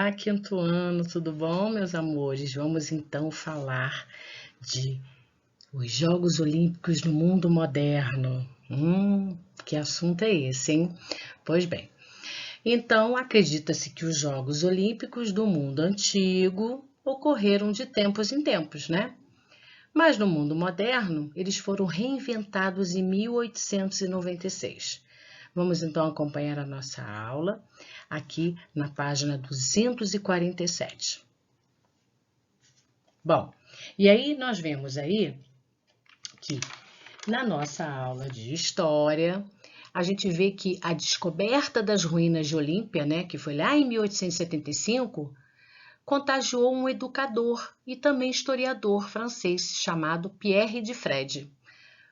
Olá, quinto ano, tudo bom, meus amores? Vamos então falar de os Jogos Olímpicos no mundo moderno. Que assunto é esse, hein? Pois bem, então acredita-se que os Jogos Olímpicos do mundo antigo ocorreram de tempos em tempos, né? Mas no mundo moderno, eles foram reinventados em 1896. Vamos então acompanhar a nossa aula aqui na página 247. Bom, e aí nós vemos aí que na nossa aula de história, a gente vê que a descoberta das ruínas de Olímpia, né, que foi lá em 1875, contagiou um educador e também historiador francês chamado Pierre de Fred.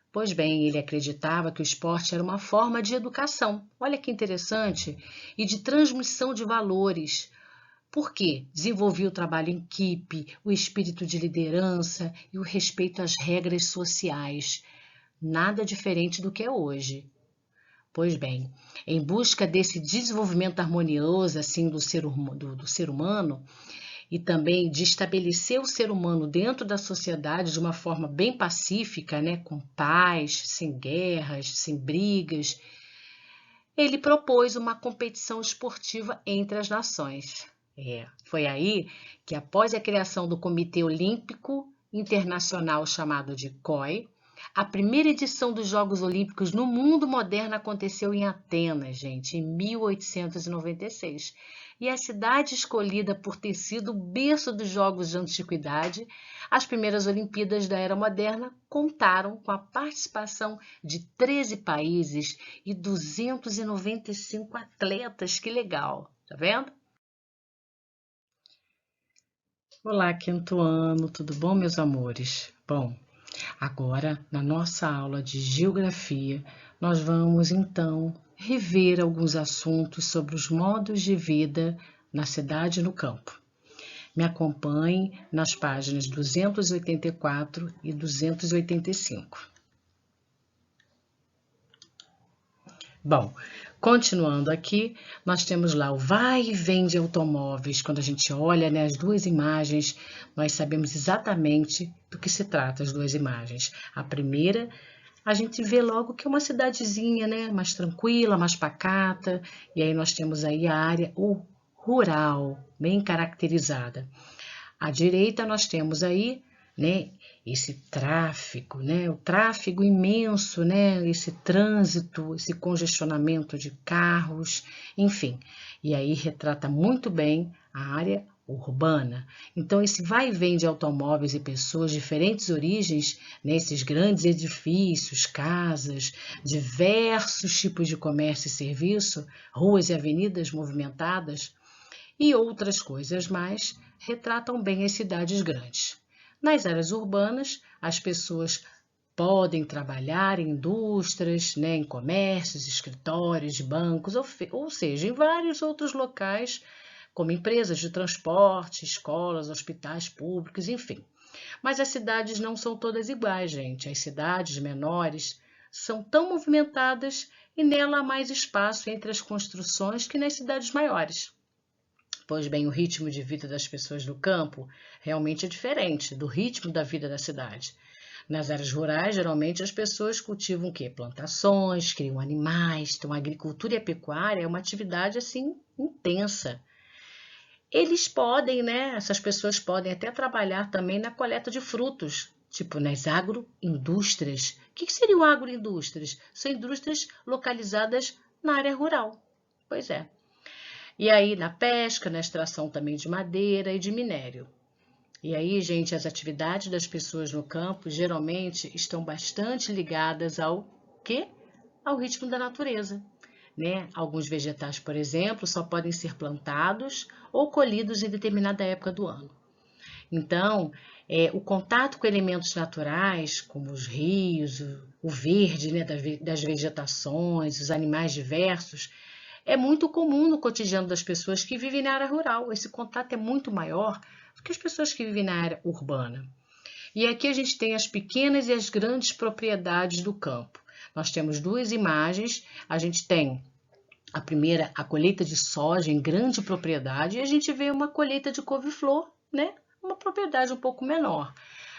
Pois bem, ele acreditava que o esporte era uma forma de educação, olha que interessante, e de transmissão de valores. Por quê? Desenvolvia o trabalho em equipe, o espírito de liderança e o respeito às regras sociais. Nada diferente do que é hoje. Pois bem, em busca desse desenvolvimento harmonioso assim do ser humano, e também de estabelecer o ser humano dentro da sociedade de uma forma bem pacífica, né, com paz, sem guerras, sem brigas, ele propôs uma competição esportiva entre as nações. Foi aí que, após a criação do Comitê Olímpico Internacional chamado de COI, a primeira edição dos Jogos Olímpicos no mundo moderno aconteceu em Atenas, gente, em 1896. E a cidade escolhida por ter sido o berço dos Jogos de Antiguidade, as primeiras Olimpíadas da Era Moderna contaram com a participação de 13 países e 295 atletas. Que legal, tá vendo? Olá, quinto ano, tudo bom, meus amores? Bom, agora, na nossa aula de Geografia, nós vamos então rever alguns assuntos sobre os modos de vida na cidade e no campo. Me acompanhe nas páginas 284 e 285. Bom, continuando aqui, nós temos lá o vai e vem de automóveis. Quando a gente olha, né, as duas imagens, nós sabemos exatamente do que se trata as duas imagens. A primeira, a gente vê logo que é uma cidadezinha, né, mais tranquila, mais pacata, e aí nós temos aí a área rural, bem caracterizada. À direita nós temos aí, né, esse tráfego, né, o tráfego imenso, né, esse trânsito, esse congestionamento de carros, enfim. E aí retrata muito bem a área urbana. Então, esse vai e vem de automóveis e pessoas de diferentes origens, né, esses grandes edifícios, casas, diversos tipos de comércio e serviço, ruas e avenidas movimentadas, e outras coisas mais retratam bem as cidades grandes. Nas áreas urbanas, as pessoas podem trabalhar em indústrias, né, em comércios, escritórios, bancos, ou seja, em vários outros locais, como empresas de transporte, escolas, hospitais públicos, enfim. Mas as cidades não são todas iguais, gente. As cidades menores são tão movimentadas e nela há mais espaço entre as construções que nas cidades maiores. Pois bem, o ritmo de vida das pessoas do campo realmente é diferente do ritmo da vida da cidade. Nas áreas rurais, geralmente as pessoas cultivam o quê? Plantações, criam animais, então a agricultura e a pecuária é uma atividade assim intensa. Eles podem, né? Essas pessoas podem até trabalhar também na coleta de frutos, tipo nas agroindústrias. O que seriam agroindústrias? São indústrias localizadas na área rural. Pois é. E aí na pesca, na extração também de madeira e de minério. E aí, gente, as atividades das pessoas no campo geralmente estão bastante ligadas ao quê? Ao ritmo da natureza, né? Alguns vegetais, por exemplo, só podem ser plantados ou colhidos em determinada época do ano. Então, o contato com elementos naturais, como os rios, o verde, né, das vegetações, os animais diversos, é muito comum no cotidiano das pessoas que vivem na área rural. Esse contato é muito maior do que as pessoas que vivem na área urbana. E aqui a gente tem as pequenas e as grandes propriedades do campo. Nós temos duas imagens. A gente tem A primeira, a colheita de soja em grande propriedade, e a gente vê uma colheita de couve-flor, né? Uma propriedade um pouco menor.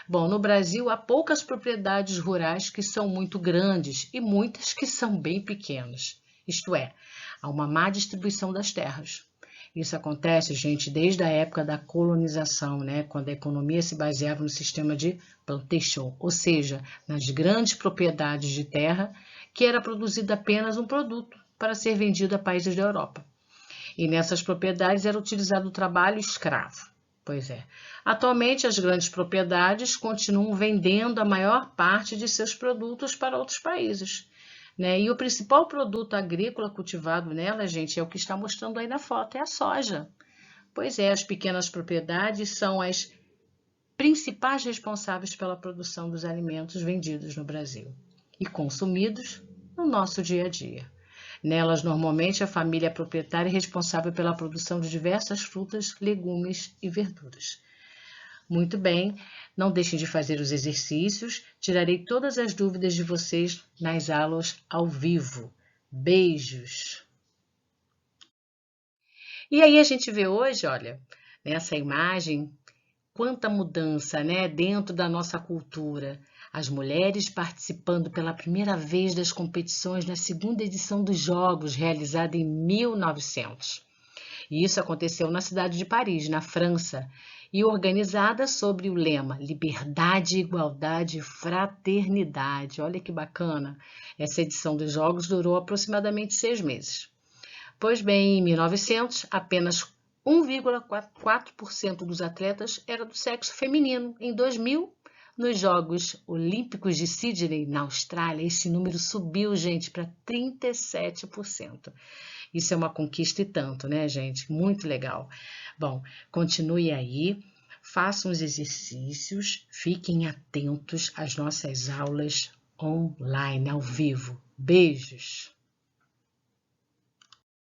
Bom, no Brasil há poucas propriedades rurais que são muito grandes e muitas que são bem pequenas. Isto é, há uma má distribuição das terras. Isso acontece, gente, desde a época da colonização, né? Quando a economia se baseava no sistema de plantation, ou seja, nas grandes propriedades de terra, que era produzido apenas um produto para ser vendido a países da Europa. E nessas propriedades era utilizado o trabalho escravo. Pois é. Atualmente, as grandes propriedades continuam vendendo a maior parte de seus produtos para outros países. Né? E o principal produto agrícola cultivado nela, gente, é o que está mostrando aí na foto, é a soja. Pois é, as pequenas propriedades são as principais responsáveis pela produção dos alimentos vendidos no Brasil e consumidos no nosso dia a dia. Nelas, normalmente, a família é proprietária e responsável pela produção de diversas frutas, legumes e verduras. Muito bem, não deixem de fazer os exercícios. Tirarei todas as dúvidas de vocês nas aulas ao vivo. Beijos! E aí a gente vê hoje, olha, nessa imagem, quanta mudança, né, dentro da nossa cultura. As mulheres participando pela primeira vez das competições na segunda edição dos Jogos, realizada em 1900. E isso aconteceu na cidade de Paris, na França, e organizada sob o lema Liberdade, Igualdade e Fraternidade. Olha que bacana! Essa edição dos Jogos durou aproximadamente 6 meses. Pois bem, em 1900, apenas 1,4% dos atletas era do sexo feminino. Em 2000, nos Jogos Olímpicos de Sydney, na Austrália, esse número subiu, gente, para 37%. Isso é uma conquista e tanto, né, gente? Muito legal. Bom, continue aí, façam os exercícios, fiquem atentos às nossas aulas online, ao vivo. Beijos!